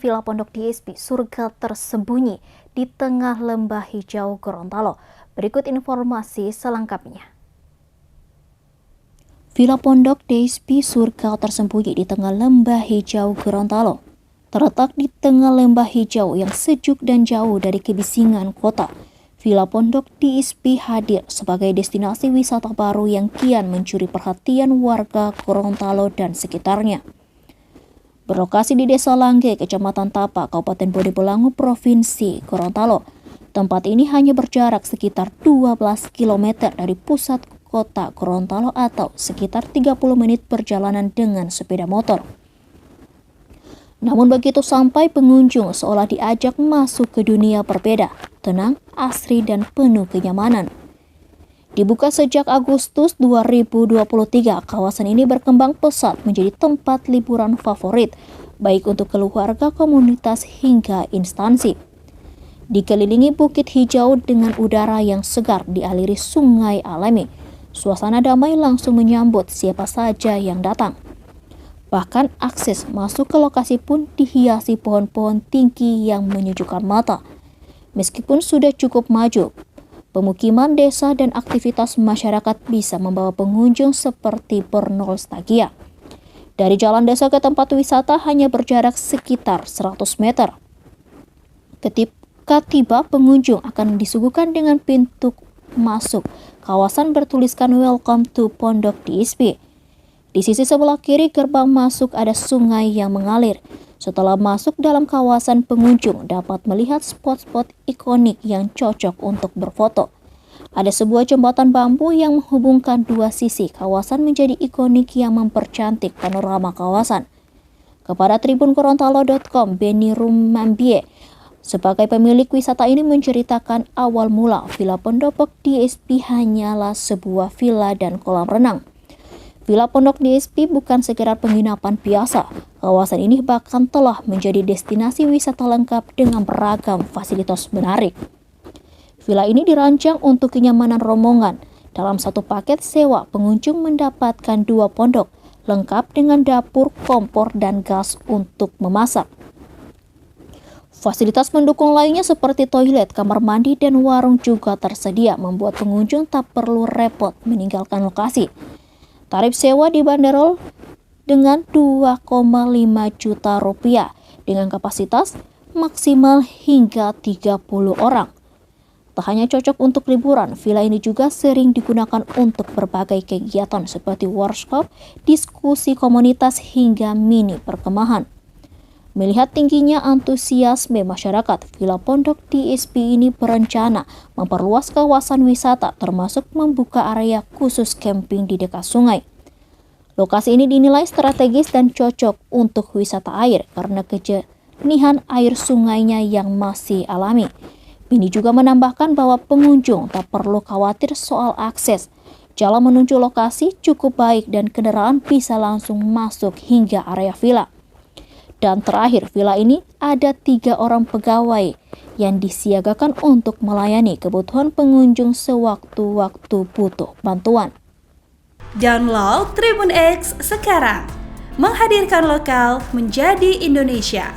Villa Pondok DSP surga tersembunyi di tengah lembah hijau Gorontalo. Berikut informasi selengkapnya. Villa Pondok DSP surga tersembunyi di tengah lembah hijau Gorontalo. Terletak di tengah lembah hijau yang sejuk dan jauh dari kebisingan kota, Villa Pondok DSP hadir sebagai destinasi wisata baru yang kian mencuri perhatian warga Gorontalo dan sekitarnya. Berlokasi di Desa Langge, Kecamatan Tapa, Kabupaten Bodebelangu, Provinsi Gorontalo. Tempat ini hanya berjarak sekitar 12 km dari pusat kota Gorontalo atau sekitar 30 menit perjalanan dengan sepeda motor. Namun begitu sampai, pengunjung seolah diajak masuk ke dunia berbeda, tenang, asri, dan penuh kenyamanan. Dibuka sejak Agustus 2023, kawasan ini berkembang pesat menjadi tempat liburan favorit, baik untuk keluarga, komunitas, hingga instansi. Dikelilingi bukit hijau dengan udara yang segar dialiri sungai alami, suasana damai langsung menyambut siapa saja yang datang. Bahkan akses masuk ke lokasi pun dihiasi pohon-pohon tinggi yang menyejukkan mata. Meskipun sudah cukup maju, pemukiman desa dan aktivitas masyarakat bisa membawa pengunjung seperti bernostalgia. Dari jalan desa ke tempat wisata hanya berjarak sekitar 100 meter. Ketika tiba, pengunjung akan disuguhkan dengan pintu masuk kawasan bertuliskan Welcome to Pondok DSP. Di sisi sebelah kiri gerbang masuk ada sungai yang mengalir. Setelah masuk dalam kawasan, pengunjung dapat melihat spot-spot ikonik yang cocok untuk berfoto. Ada sebuah jembatan bambu yang menghubungkan dua sisi kawasan menjadi ikonik yang mempercantik panorama kawasan. Kepada tribungorontalo.com, Benny Rumambie sebagai pemilik wisata ini menceritakan awal mula Villa Pondok DSP hanyalah sebuah villa dan kolam renang. Villa Pondok DSP bukan sekedar penginapan biasa. Kawasan ini bahkan telah menjadi destinasi wisata lengkap dengan beragam fasilitas menarik. Villa ini dirancang untuk kenyamanan rombongan. Dalam satu paket sewa, pengunjung mendapatkan 2 pondok, lengkap dengan dapur, kompor, dan gas untuk memasak. Fasilitas pendukung lainnya seperti toilet, kamar mandi, dan warung juga tersedia, membuat pengunjung tak perlu repot meninggalkan lokasi. Tarif sewa dibanderol dengan 2,5 juta rupiah dengan kapasitas maksimal hingga 30 orang. Tak hanya cocok untuk liburan, villa ini juga sering digunakan untuk berbagai kegiatan seperti workshop, diskusi komunitas, hingga mini perkemahan. Melihat tingginya antusiasme masyarakat, Villa Pondok DSP ini berencana memperluas kawasan wisata termasuk membuka area khusus camping di dekat sungai. Lokasi ini dinilai strategis dan cocok untuk wisata air karena kejernihan air sungainya yang masih alami. Ini juga menambahkan bahwa pengunjung tak perlu khawatir soal akses. Jalan menuju lokasi cukup baik dan kendaraan bisa langsung masuk hingga area villa. Dan terakhir, villa ini ada 3 orang pegawai yang disiagakan untuk melayani kebutuhan pengunjung sewaktu-waktu butuh bantuan. Download Tribun X sekarang, menghadirkan lokal menjadi Indonesia.